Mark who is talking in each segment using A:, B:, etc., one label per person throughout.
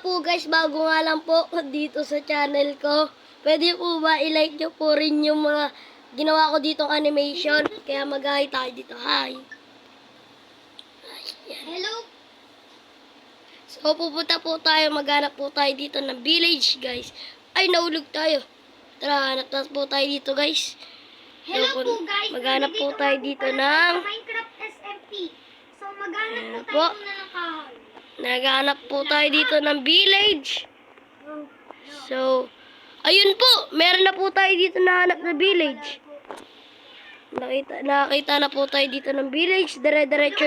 A: po guys, bago nga lang po dito sa channel ko. Pwede po ba i-like nyo po rin yung mga ginawa ko ditong animation. Kaya mag-hi tayo dito. Hi!
B: Hello.
A: So pupunta po tayo, maghanap po tayo dito ng village guys. Ay, nahulog tayo. Tara, hanap na po tayo dito guys.
B: Hello po guys.
A: Maghanap po
B: Nandito
A: tayo
B: nga po
A: dito
B: pala
A: ng...
B: tayo sa Minecraft SMP. So maghanap
A: Ayan
B: po
A: po.
B: tayo muna ng kahoy.
A: Naghanap po tayo dito ng village. So, ayun po. Meron na po tayo dito na hanap na village. Nakita na po tayo dito ng village. Dire-diretso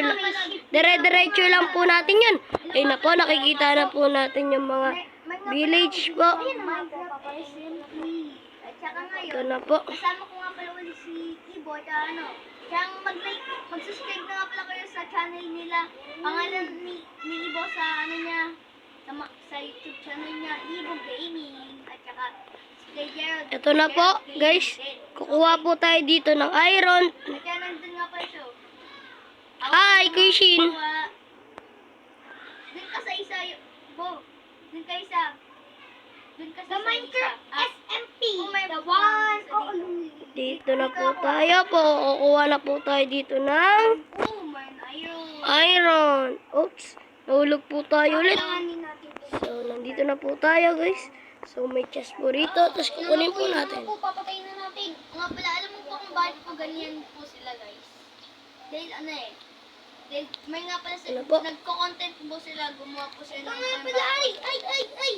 A: lang po natin yan. Ayun na po, nakikita na po natin yung mga village po.
B: Minecraft SMP. At saka
A: Ito
B: ngayon,
A: na po.
B: kasama ko nga pala ulit si Ibo at siyang mag-like, mag-subscribe na nga pala kayo sa channel nila. Pangalan ni Ibo sa niya, sa YouTube channel niya, Ibo Gaming. At saka si Kay Gerald.
A: Ito na po, guys. Kukuha po tayo dito ng iron.
B: At saka nandun nga pala siya.
A: Hi, Kuya Shin.
B: Dun ka sa isa, Bo. Dun ka isa. Dun ka sa Minecraft SMP. The one.
A: Dito na po tayo po. Kukuha na po tayo dito ng
B: Oh, man, ayun.
A: iron. Oops. Nahulog po tayo ulit.
B: Kailanganin natin to.
A: So, nandito na po tayo, guys. So, may chest po rito. Tapos, kukunin po natin.
B: Po, papatayin na natin. Nga pala, alam mo po kung bakit po ganyan po sila, guys. Dahil dahil may nga pala
A: Ano po?
B: nagko-content po sila, gumawa po sila ng nga pala, ay, patay.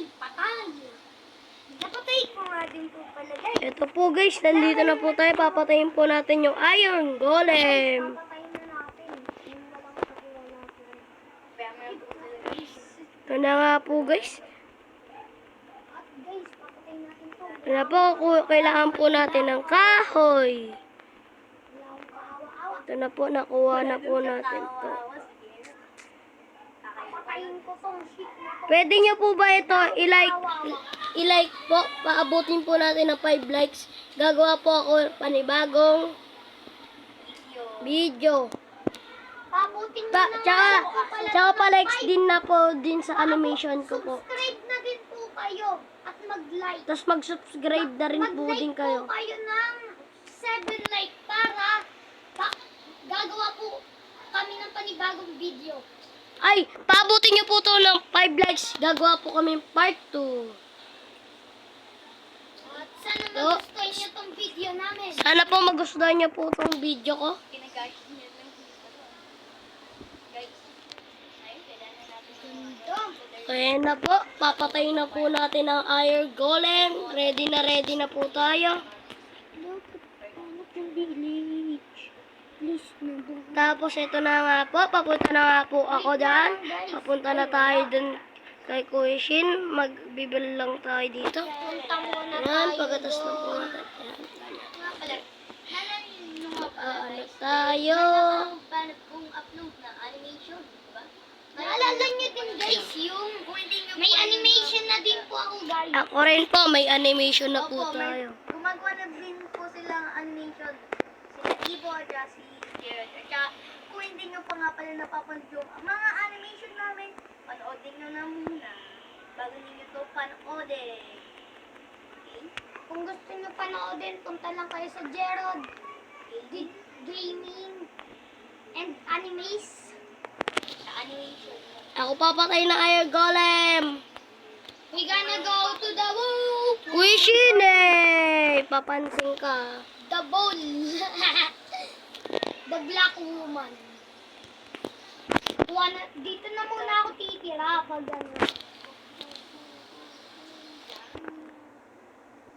B: Napatay ko nga din po pala, guys.
A: Ito po, guys. Nandito na po tayo. Papatayin po natin yung iron golem.
B: Papatayin na natin. Yung walang kakuha natin. Kaya meron po sila, guys.
A: Ito na nga po, guys.
B: At guys, papatayin natin to.
A: Ito na po. Kailangan po natin ng kahoy.
B: Wala akong kahawa-awa.
A: Ito na po. Nakuha na po natin to.
B: Papatayin ko tong shit na to.
A: Pwede nyo po ba ito i-like po? Paabutin po natin ng 5 likes. Gagawa po ako panibagong video.
B: Pabutin nyo na
A: Tsaka pa-likes din na po din sa animation ko po.
B: Subscribe na din po kayo at mag-like.
A: Tapos mag-subscribe na rin po din kayo.
B: Mag-like po kayo ng 7 like para gagawa po kami ng panibagong video.
A: Ay, paabutin nyo po to ng 5 likes. Gagawa po kami part 2.
B: At sana magustuhan nyo tong video namin.
A: Sana po magustuhan nyo po itong video ko.
B: Guys, ayun, kailangan natin ito.
A: Ayan na po. Papatayin na po natin ang iron golem. Ready na po tayo. Tapos ito na nga po. Papunta na nga po ako dyan. Papunta na tayo dun kay Kuya Shin. Magbibili lang tayo dito.
B: Punta muna
A: Ayan,
B: tayo.
A: pagkatas na po natin. Ayan.
B: Nga pala, nalanin nyo nga pala,
A: Ano
B: guys.
A: tayo?
B: Kung upload na animation, diba? Naalala nyo din guys, yung may animation na din po ako guys.
A: Ako rin po. May animation na po
B: Opo,
A: tayo.
B: gumagawa na din po silang animation. Sila Ibo at si Gerald. At saka, kung hindi nyo pa nga pala napapanood yung mga animation namin, panoodin nyo na muna. Bago ninyo to panoodin. Okay? Kung gusto nyo panoodin, punta lang kayo sa Gerald Gaming and Animes. Sa animation.
A: Ako papatay na iron golem.
B: We gonna go to the woo!
A: Kuya Shin eh. Papansin ka.
B: The bowl. The black woman. Dito na muna ako titira pag ano.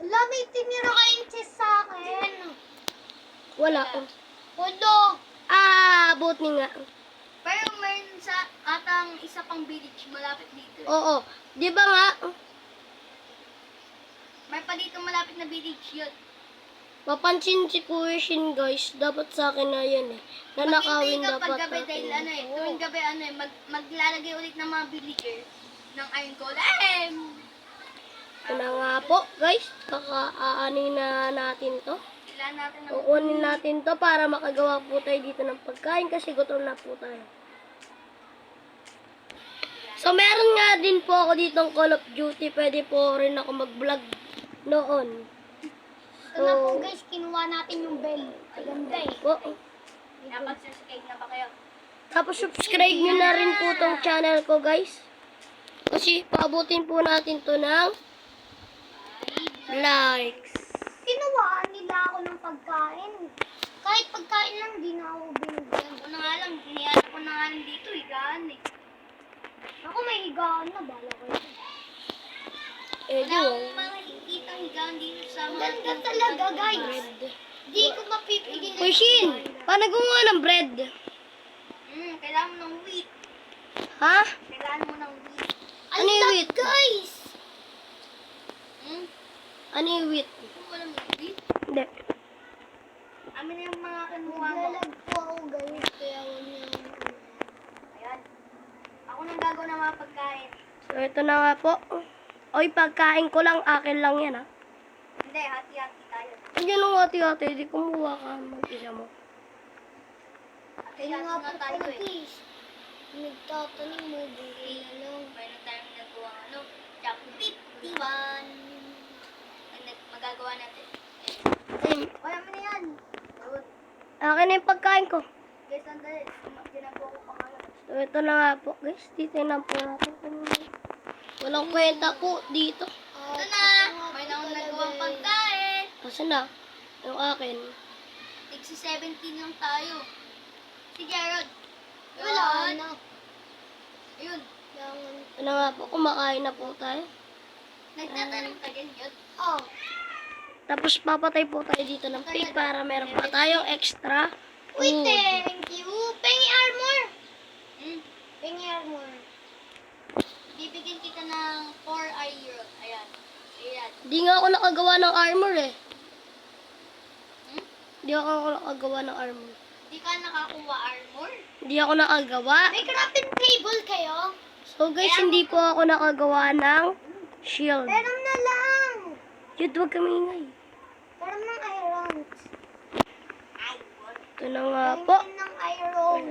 B: Wala, may tinira kayong chest sa akin.
A: Wala.
B: Pundo.
A: Buti nga.
B: Pero meron sa atang isa pang village malapit dito.
A: Oo. Di ba nga?
B: May pa dito malapit na village yun.
A: Papansin si Kuya Shin guys. Dapat sa akin na yan eh. Nanakawin
B: Mag-hintay ka
A: dapat
B: paggabi dahil
A: natin.
B: tuwing gabi maglalagay ulit ng mga villagers ng iron golem.
A: Ito na nga po guys. Kakaanin na natin to.
B: Kailangan natin ng
A: Kukunin natin to para makagawa po tayo dito ng pagkain kasi gutom na po tayo. So, meron nga din po ako ditong Call of Duty. Pwede po rin ako mag-vlog noon.
B: Ito na po guys, kinuha natin yung bell. Ang ganda eh.
A: Po.
B: Napag-subscribe na ba kayo?
A: Tapos, subscribe nyo na rin po tong channel ko, guys. Kasi, paabutin po natin to ng likes.
B: Kinuhaan nila ako ng pagkain. Kahit pagkain lang, di na ako binigyan. Ako na nga lang, hinihalo ko na nga lang dito, higaan eh. Ako may higaan na, bala ko yun.
A: Eh, di
B: Wala
A: oh.
B: akong makikita higaan dito sa mga... Ganda talaga guys. Di ko mapipigil.
A: Uy, Shin! Paano gumawa ng bread?
B: Kailangan mo ng wheat.
A: Ha?
B: Kailangan mo ng wheat.
A: Ano yung wheat?
B: Guys!
A: Ano yung wheat?
B: Kung walang wheat,
A: Hindi.
B: amin na yung mga kinuha mo. Naglalag po ako guys, kaya wala yung... Ayan. Ako nang gagawa ng mga pagkain.
A: So, ito na nga po. Oy, pagkain ko lang. Akin lang yan, ha?
B: Hindi, hati-hati tayo.
A: Hindi nung ate-ate. Di kumuha ka. Mag-isa mo.
B: Kaya nga po tayo eh. Nagtatanim mo, buti na lang. Mayroon tayong nagawa ano, chocolate, tiwan. Magagawa natin.
A: Ayun.
B: Wala mo na yan. Good.
A: Akin na yung pagkain ko.
B: Guys, sandali. Ginagawa ko pangalan.
A: So, ito na nga po, guys. Titignan po natin. Walang kwenta po dito.
B: Ito na! May na akong nagawang pagkain.
A: Kasi na, yung akin.
B: Tigsi 17 lang tayo. Si Gerald.
C: Wala na.
B: Ayun.
A: Ito na nga po, kumakain na po tayo.
B: Nagtatanong ka din yun?
C: Oh,
A: Tapos papatay po tayo dito ng pig para meron pa tayong extra
C: uy,
A: food.
C: thank you. Pengi armor.
B: Hmm.
C: Pengi armor.
B: Bibigyan kita ng 4 iron. Ayan. Ayan.
A: Di nga ako nakagawa ng armor eh.
B: Hmm?
A: Di ako nakagawa ng armor.
B: Di ka nakakuha armor?
A: Di ako nakagawa.
C: May crafting table kayo?
A: So guys, hindi po ako nakagawa ng shield.
C: Meron na lang.
A: Yun, huwag kami ingay.
C: Meron ng iron.
A: Ito na nga po.
C: Meron ng iron.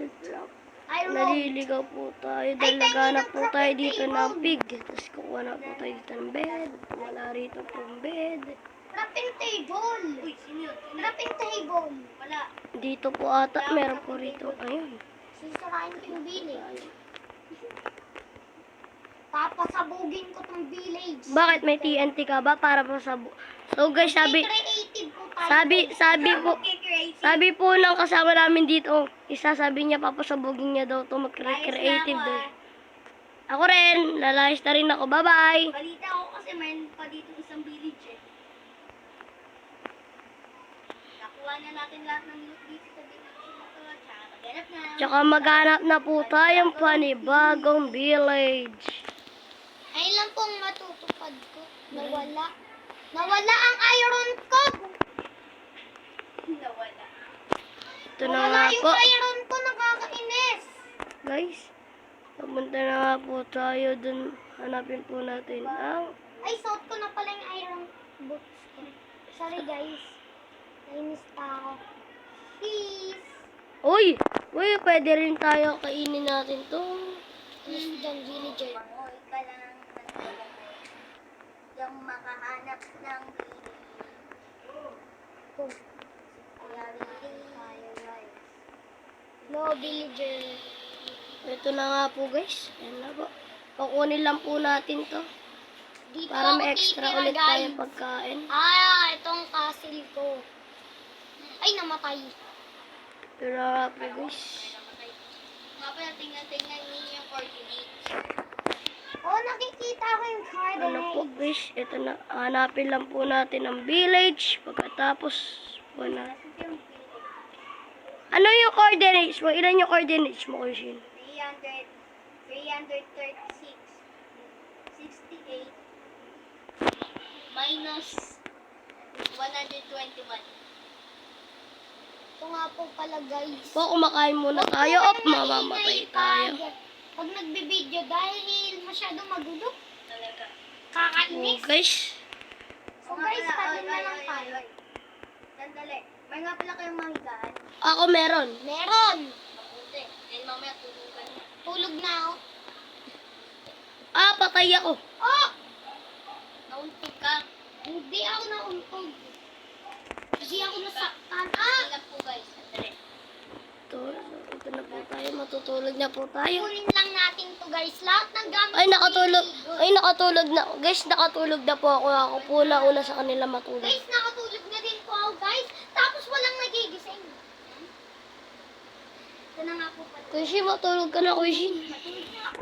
C: Iron.
A: Naliligaw po tayo dahil naghanap po tayo dito ng pig. Tapos kukuha na po tayo dito ng bed. Wala rito pong bed.
C: Crafting table.
B: Uy, sino yun? Sino yun?
C: Crafting table.
B: Wala.
A: Dito po ata, meron po rito. Ayun.
C: Sisirain ko yung village. Papasabugin ko tong village.
A: Bakit may TNT ka ba para po sa So guys,
C: May creative po tayo.
A: sabi po ng kasama namin dito, isa sabi niya papasabugin niya daw to mag-creative daw. Ako rin, lalayas na rin ako. Bye-bye.
B: Balita ako kasi mayroon pa dito isang village eh. Nakuha na natin lahat ng loot dito sa village na to. Tsaka maghanap na.
A: Tsaka maghanap na po tayong panibagong village.
C: Ayun lang pong matutupad ko. Nawala. Nawala ang iron ko.
B: Nawala.
A: Ito na
C: Nawala
A: nga
C: yung
A: po.
C: iron ko. Nakakainis.
A: Guys, pumunta na nga po tayo dun. Hanapin po natin ang...
C: Ay, suot ko na pala yung iron boots ko. Sorry guys. Nainis pa ako. Peace.
A: Uy! Uy, pwede rin tayo kainin natin to.
C: Peace dyan, villager.
B: Mangoy ka lang ng yung makahanap ng village.
C: Kung
B: Kaya village tayo guys.
C: no villager.
A: Ito na nga po guys. Ayan na po. Pakunin lang po natin to.
C: Dito
A: Para may
C: ako
A: extra
C: titira,
A: ulit
C: guys.
A: tayong pagkain.
C: Itong castle ko. Ay, namatay.
A: Ito na nga po guys.
B: Nga pala tingnan ninyo yung coordinates.
C: Oh, nakikita ko yung card.
A: Ano po guys. Ito na. Hanapin lang po natin ang village. Pagkatapos po na. Ano yung coordinates mo? Ilan yung coordinates mo, Kurshin?
B: 300, 336, 68, minus 121.
C: Ito nga po pala, guys.
A: Po, kumakain muna tayo.
C: Huwag
A: Op,
C: po kayo
A: mamamatay
C: maingay
A: tayo.
C: Pag nagbibideo dahil masyadong magulo,
B: Talaga.
A: Oh,
C: kakainis.
A: guys.
C: So guys, tabi na lang tayo.
B: Sandali. May nga pala kayong mahigaan.
A: Ako meron.
C: Meron.
B: Mabuti. Dahil mamaya tulugan na.
C: Tulog na ako.
A: Ah, patay ako.
C: Oh!
B: Nauntog ka.
C: Hindi ako nauntog. Kasi ako nasaktan.
B: Hindi lang po guys. Sandali.
A: Ito na po tayo. Matutulog na po tayo.
C: Kunin lang natin to guys. Lahat ng gamit.
A: Ay, nakatulog. Ay, nakatulog na. Guys, nakatulog na po ako. Ako po na una sa kanila matulog.
C: Guys, nakatulog na din po ako guys. Tapos walang nagigising. Ito na nga po pala.
A: Kuishi, matulog ka na, Kuishi.
C: Matulog na ako.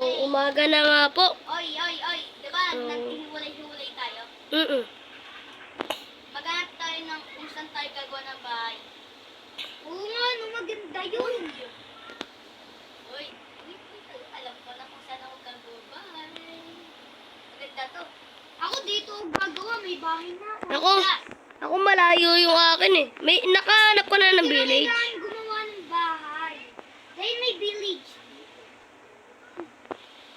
A: Umaga na nga po.
B: Oy. Diba, naghihiwalay-hiwalay tayo?
A: Mm-mm.
B: Maghanap tayo ng kung saan tayo gagawa ng bahay.
C: Oo nga, no, maganda yun.
B: Uy, alam ko na kung saan ako gagawa bahay. Maganda to.
C: Ako dito ang gagawa, may bahay na.
A: Ako malayo yung akin eh. Nakahanap ko na ng
C: Hindi na
A: village.
C: kailangan gumawa ng bahay. Dahil may village.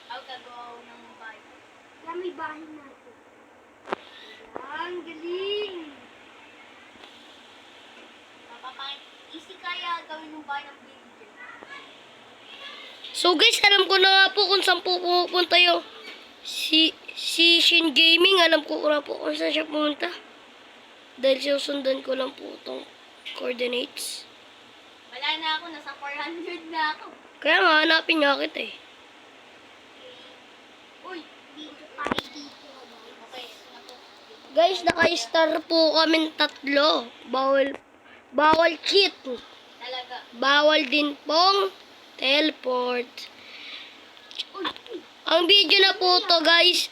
B: Ako gagawa ako ng bahay.
C: Kaya may bahay natin. Ang galing.
B: Mapapangit. Easy kaya gawin ng bahay ng villager.
A: So guys, alam ko na nga po kung saan po pupunta yung si Shin Gaming. Alam ko na po kung saan siya pumunta. Dahil susundan ko lang po itong coordinates.
B: Wala na ako, nasa 400 na ako.
A: Kaya nga, hanapin nga kita eh.
B: Uy,
C: Dito tayo dito.
B: okay, na to.
A: Guys, naka-star po kami tatlo. Bawal cheat.
B: Talaga.
A: Bawal din pong teleport. Ang video na po to guys,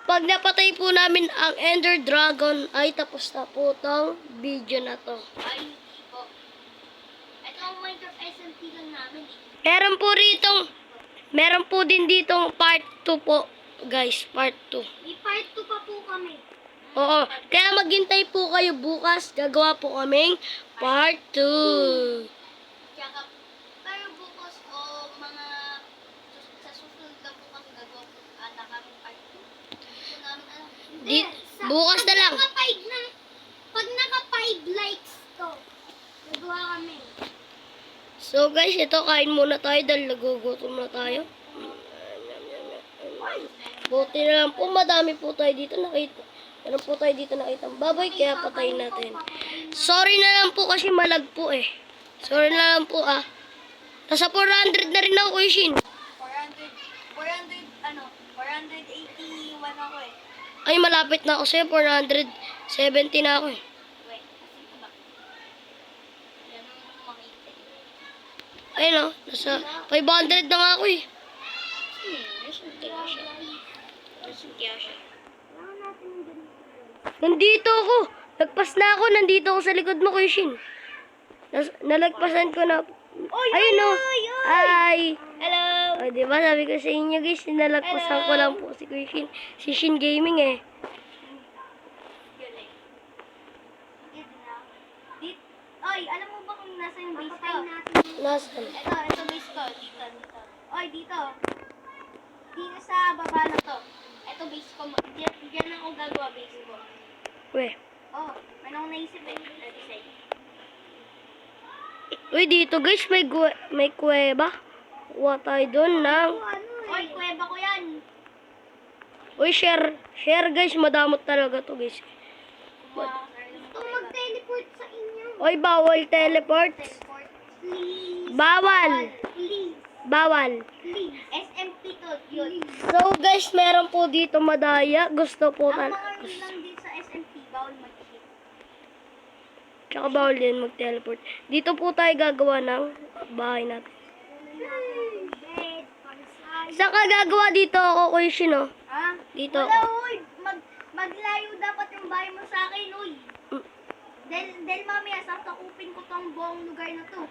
A: pag napatay po namin ang Ender Dragon, ay tapos na po tong video na to.
B: Ay, hindi po. Ito ang Minecraft SMT lang namin eh.
A: Meron po din ditong part 2 po, guys, part 2.
C: May part 2 pa po kami.
A: Oo, kaya maghintay po kayo bukas, gagawa po kaming part 2.
B: Tsaka, pero bukas o mga sa susunod na po kami gagawa po ata kami part 2. Hindi po namin alam.
A: Bukas na lang.
C: Pag naka 5 likes to, nagawa kami.
A: So guys, ito kain muna tayo dahil nagugutom na tayo. Buti na lang po, madami po tayo dito nakita. Meron po tayo dito nakita baboy, kaya patayin natin. Sorry na lang po kasi malag po eh. Sorry na lang po ah. Nasa 400 na rin ako, Ishin.
B: 481 ako eh.
A: Ay, malapit na ako sa'yo. 470 na ako eh.
B: Wait, kasi ba? Yan ang makita.
A: Ayun o, nasa 500 na nga ako eh.
C: Kailangan natin yung ganito.
A: Nandito ako. Lagpas na ako. Nandito ako sa likod mo, Ishin. Nalagpasan ko na. Ayun o. Ay.
B: Hello!
A: O, diba sabi ko sa inyo guys, nalagpasan ko lang po si Shin. Si Shin Gaming eh.
B: Yun eh. Oy, alam mo ba kung nasa yung base ko?
C: Papatayin natin.
A: Nasaan?
B: Ito base ko. Dito. Oy, dito. Dito sa baba na to. Ito base ko. Diyan ako gagawa base ko.
A: Weh.
B: Oh, may akong naisip eh. Design.
A: Uy, dito guys, may kuweba. Kuha tayo doon ng...
B: Oy, kuweba ko yan.
A: Uy, share. Share guys, madamot talaga to guys.
B: Kumuha ako sa
C: Ito mag-teleport sa inyo.
A: Uy, bawal teleport.
B: teleport. Please.
A: Bawal.
C: Please.
A: Bawal.
B: Please. SMP to. Yun.
A: So guys, meron po dito madaya. Gusto po
B: Ang
A: tal...
B: mga rule lang din sa SMP, bawal mag-hit.
A: Tsaka bawal din mag-teleport. Dito po tayo gagawa ng bahay natin.
C: Bed, pansay.
A: Saan ka gagawa dito ako, Kuya Shin, oh?
B: Ha?
A: Dito.
B: Wala, uy. Maglayo dapat yung bahay mo sa akin, uy.
A: Mm.
B: Dahil mamaya, sasakupin ko tong buong lugar na to.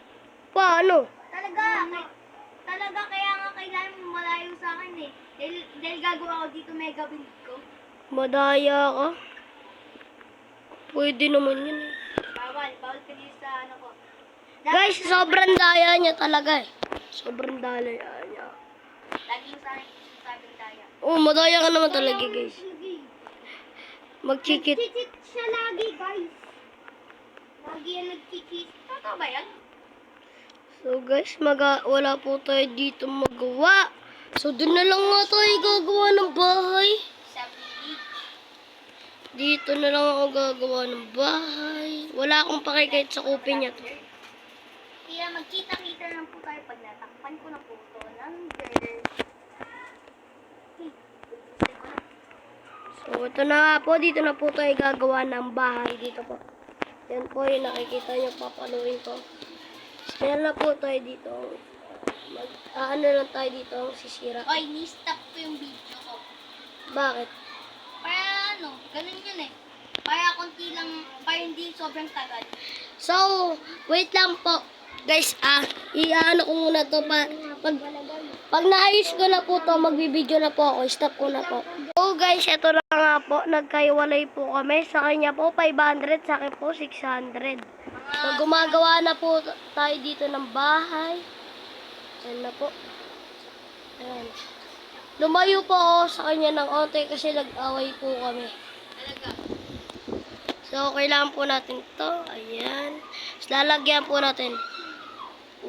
A: Paano?
B: Talaga, kaya nga kailangan mo malayo sa akin eh. Dahil gagawa ko dito mega build ko.
A: Madaya ka? Pwede naman yun eh.
B: Bawal ka dito sa ano ko.
A: Guys, sobrang daya niya talaga eh. Sobrang daya niya.
B: Lagi sa akin, sabing daya.
A: Oh, madaya ka naman talaga guys. Mag-cheat.
C: Nag-cheat siya lagi, guys. Lagi yan nag-cheat.
B: Totoo ba yan?
A: So guys, wala po tayo dito magawa. So doon na lang nga tayo gagawa ng bahay.
B: Sa pilig.
A: Dito na lang ako gagawa ng bahay. Wala akong pakikait sa kupin niya to.
B: Kaya magkita-kita lang po tayo pag natakpan ko na po ito ng girl.
A: So ito na nga po, dito na po tayo gagawa ng bahay dito po. Yan po yung nakikita nyo, papaluin ko. Meron na po tayo dito. Ano lang tayo dito ang sisira.
B: Oy, ni-stop ko yung video ko.
A: Bakit?
B: Para ano, ganun yun eh. Para konti lang, para hindi sobrang tagal.
A: So, wait lang po. Guys, i-ano ko muna to pag naayos ko na po to, magbibideo na po ako. Stop ko na po. So guys, ito na nga po. Nagkaiwalay po kami. Sa kanya po 500, sa akin po 600. So gumagawa na po tayo dito ng bahay. Ayan na po. Ayan. Lumayo po ako sa kanya ng onte kasi nag-away po kami.
B: Talaga.
A: So, kailangan po natin to. Ayan. So, lalagyan po natin. 1,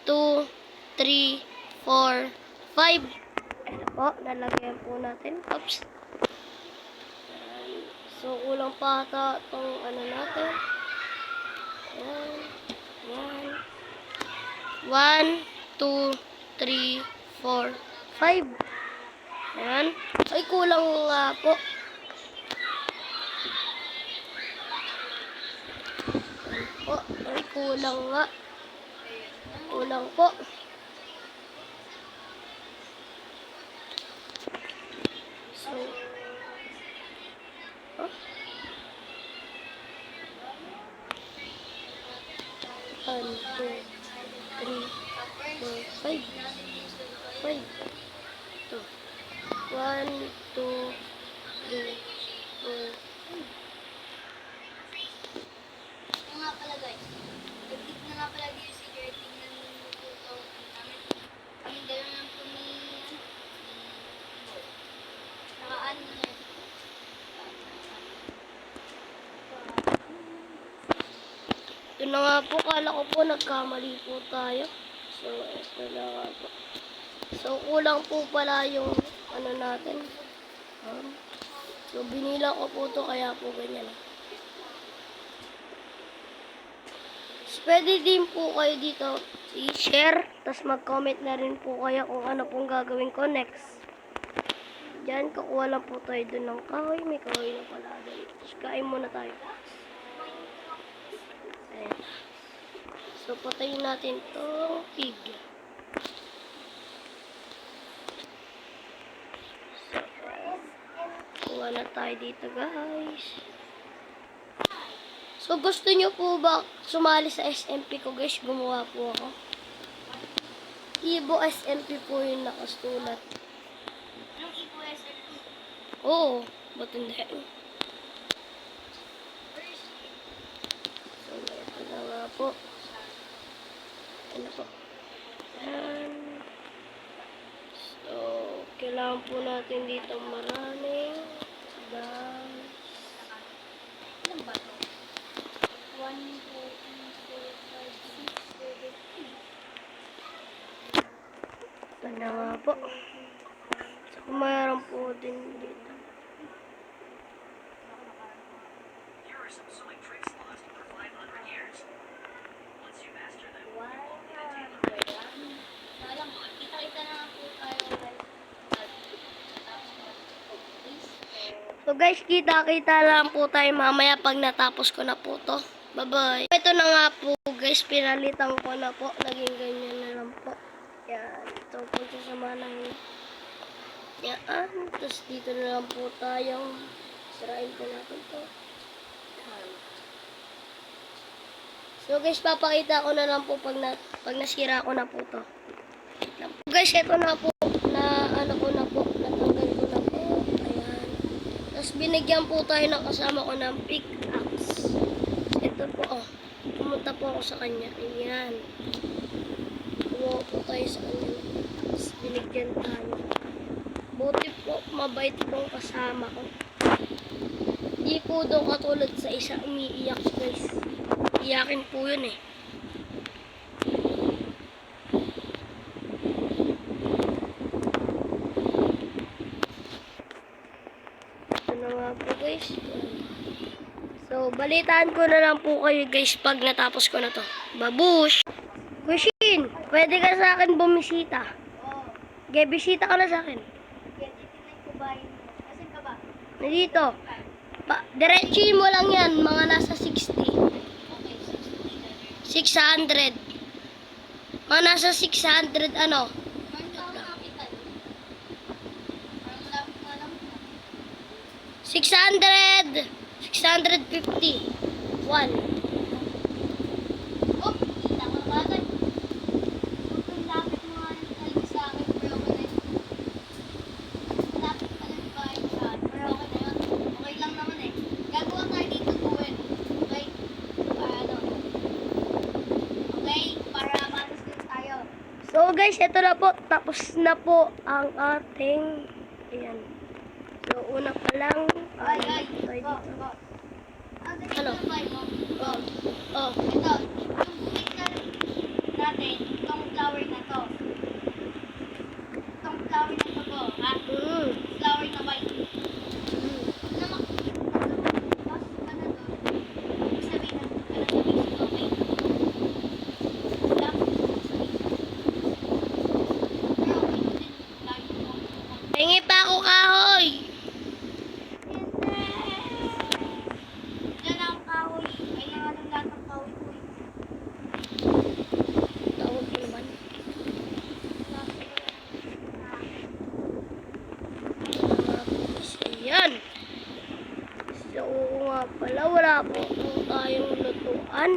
A: 2, 3, 4, 5. Ayan po. Lalagyan po natin. Oops. Ayan. So, kulang pa ata itong ano natin. Ayan. Ayan. 1, 2, 3, 4, 5. Ayan. Ay, kulang nga po. Po, ay kulang nga. Kulang po. So, oh. 1, 2, 3, 4, 5. 5. Ito. 1, 2, 3, 4,
B: Ito nga pala guys. Nagtip na nga pala dito si Jerry. Tingnan mo po ito. Kami dalawa lang po ni... Saka ano na yun.
A: Ito na nga po, kala ko po nagkamali po tayo. So, ito na nga po. So, kulang po pala yung ano natin. So, binila ko po to kaya po ganyan. So, pwede din po kayo dito i-share, tapos mag-comment na rin po kayo kung ano pong gagawin ko next. Diyan, kukuha lang po tayo dun ng kahoy. May kahoy na pala dun. Tapos, kain muna tayo. Ayan. So, patayin natin itong pig. So, kuha na tayo dito, guys. So, gusto nyo po ba sumali sa SMP ko, guys? Gumawa po ako. Ibo SMP po yung nakasulat.
B: Anong Ipo SLP?
A: Oo, ba't hindi? So, ito na nga po. Ano po? Ayan. So, kailangan po natin dito maraming guys.
B: Ilan ba ito? 1, 2, 3, 4, 5, 6, 7, 8.
A: Ito na nga po. So, mayroon po din dito.
D: Here are some sewing tricks lasting for 500 years. Once you master them, you won't need a tailor.
B: Alam mo, kita-kita na nga po tayo guys. Please.
A: So guys, kita-kita lang po tayo mamaya pag natapos ko na po to. Bye-bye. Ito na nga po guys, pinalitan ko na po. Naging ganyan na lang po. Yan. Ito po sa manahin. Yan. Tapos dito na lang po tayong sirain po natin to. Yan. So guys, papakita ko na lang po pag nasira ko na po to. Wait lang po. Guys, ito na po. Na ano ko na po. Natanggal ko na po. Ayan. Tapos binigyan po tayo ng kasama ko ng pickaxe. Ito po, oh. Pumunta po ako sa kanya. Ayan. Kumuha po tayo sa kanya. Tapos binigyan tayo. Buti po, mabait po ang kasama ko. Hindi po daw katulad sa isa umiiyak, guys. Iyakin po yun eh. balitaan ko na lang po kayo guys pag natapos ko na to. Babush! Kushin, pwede ka sa akin bumisita.
B: Oo.
A: Okay, bisita ka na sa akin.
B: Yan, titignan ko ba yun? Nasaan ka ba?
A: Nandito. Diretsuhin mo lang yan, mga nasa 60.
B: Okay, 60 na.
A: 600. Mga nasa 600 ano.
B: Parang ka capital. Parang malapit nga lang.
A: 600! 650. 1.
B: Oh, kita ko na bagay. Kung lapit mo nga ng talaga sa akin, pero okay na yun. Lapit ka lang ba yun sa akin? Pero okay na yun. Okay lang naman eh. Gagawa tayo dito buwan. Okay? Para ano? Okay? Para matas din tayo.
A: So guys, ito na po. Tapos na po ang ating... Ayan. So una pa lang.
B: Ay,
A: tayo
B: go,
A: dito.
B: go. Ang ganito
A: Ano?
B: na ba mo? Go.
A: Oh.
B: Ito, yung bukit na natin, itong flower na to. Itong flower na to, go, ha? Flower na white. Pag namak, mas ka na doon, ibig sabihin na ka na sabihin sa okay. Dapat sabihin. Pero okay din, lagi mo.
A: Hingi pa ako kahoy.
B: Diyan ang kahoy. Kailangan ng lahat ng kahoy ko.
A: Tawag ko naman. Ayan. So nga pala, wala po tayong lutuan.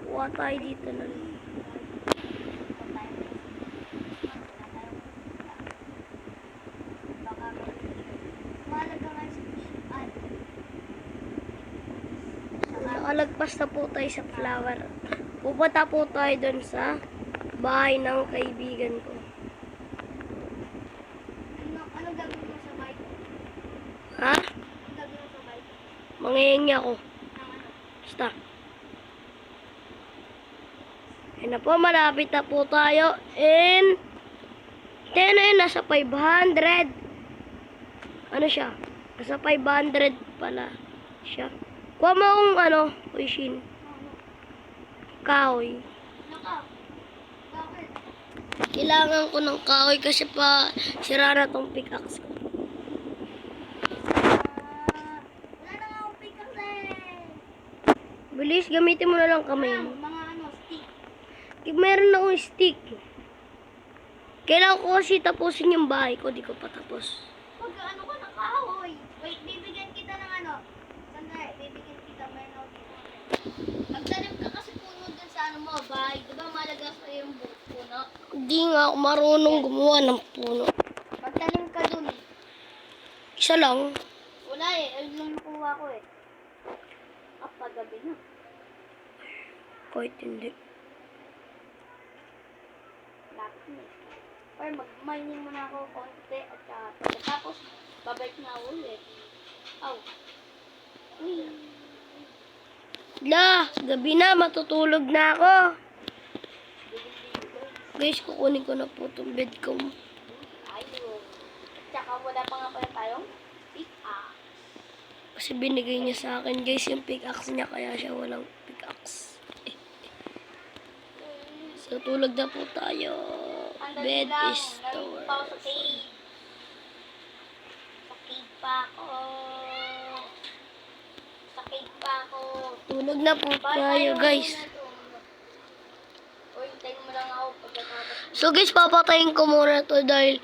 A: Kuha tayo dito na.
B: Mahalaga nga sa tiyan.
A: Nakalagpas na po tayo sa flower. Pupunta po tayo dun sa bahay ng kaibigan ko.
B: Anong gagawin mo sa bike?
A: Ha?
B: Anong gagawin mo sa bike?
A: Mangihingi ako.
B: Ng ano?
A: Basta. Ayun na po, malapit na po tayo. And, na yun, nasa 500. Ano siya? Nasa 500 pala siya. Kuha mo akong ano, Kushin. Kahoy.
B: Ano ka? Bakit?
A: Kailangan ko ng kahoy kasi pa sira na tong pickaxe ko.
B: Wala na nga akong pickaxe eh.
A: Bilis, gamitin mo na lang kamay mo.
B: Mga ano, stick.
A: Meron akong stick. Kailangan ko kasi tapusin yung bahay ko. Di ko pa tapos.
B: Pag ano ka ng kahoy. Wait, bibigyan kita ng ano. Sandali, bibigyan kita. Meron ako dito. Magtanim ka kasi puno dun sa ano mo, bahay. Diba malaga sa yung puno?
A: Hindi nga ako marunong gumawa ng puno.
B: Magtanim ka dun.
A: Isa lang.
B: Wala eh. Ayun lang nakuha ko eh. Kapag gabi na.
A: Kahit hindi.
B: Lapit na eh. Or mag-mining muna ako konti at pagkatapos babalik na ako ulit. Aw. Uy.
A: La, gabi na. Matutulog na ako. Guys, kukunin ko na po itong bed ko.
B: Ayun. Tsaka wala pa nga pala tayong pick-up.
A: Kasi binigay niya sa akin guys yung pickaxe niya. Kaya siya walang pickaxe. So, tulog na po tayo. Bed is
B: Narinig pa ako sa
A: tower.
B: cave. Sa cave pa ako. Sa cave pa ako.
A: Tulog na po
B: Bye,
A: tayo guys.
B: Uy, hintayin mo lang ako pagkatapos.
A: So guys, papatayin ko muna to dahil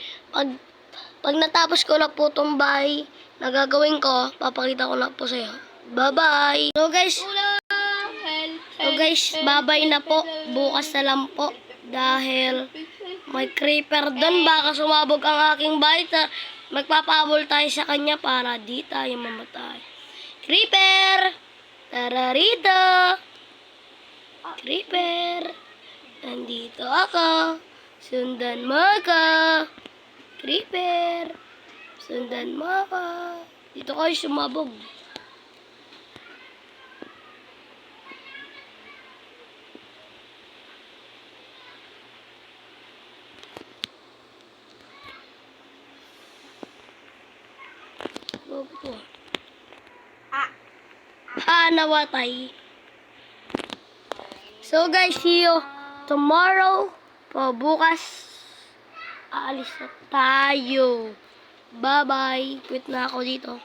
A: pag natapos ko na po itong bahay na gagawin ko, papakita ko na po sa iyo. Bye-bye! So guys, bye-bye na po. Bukas na lang po dahil may creeper doon. Baka sumabog ang aking bahay. Magpapabol tayo sa kanya para di tayo mamatay. Creeper! Tara rito! Creeper! Nandito ako. Sundan mo ako. Creeper. Sundan mo ako. Dito kayo sumabog. So Gago ko.
B: Ah.
A: Nawatay. So guys, see you tomorrow. Bukas, aalis na tayo. Bye-bye. Quit na ako dito.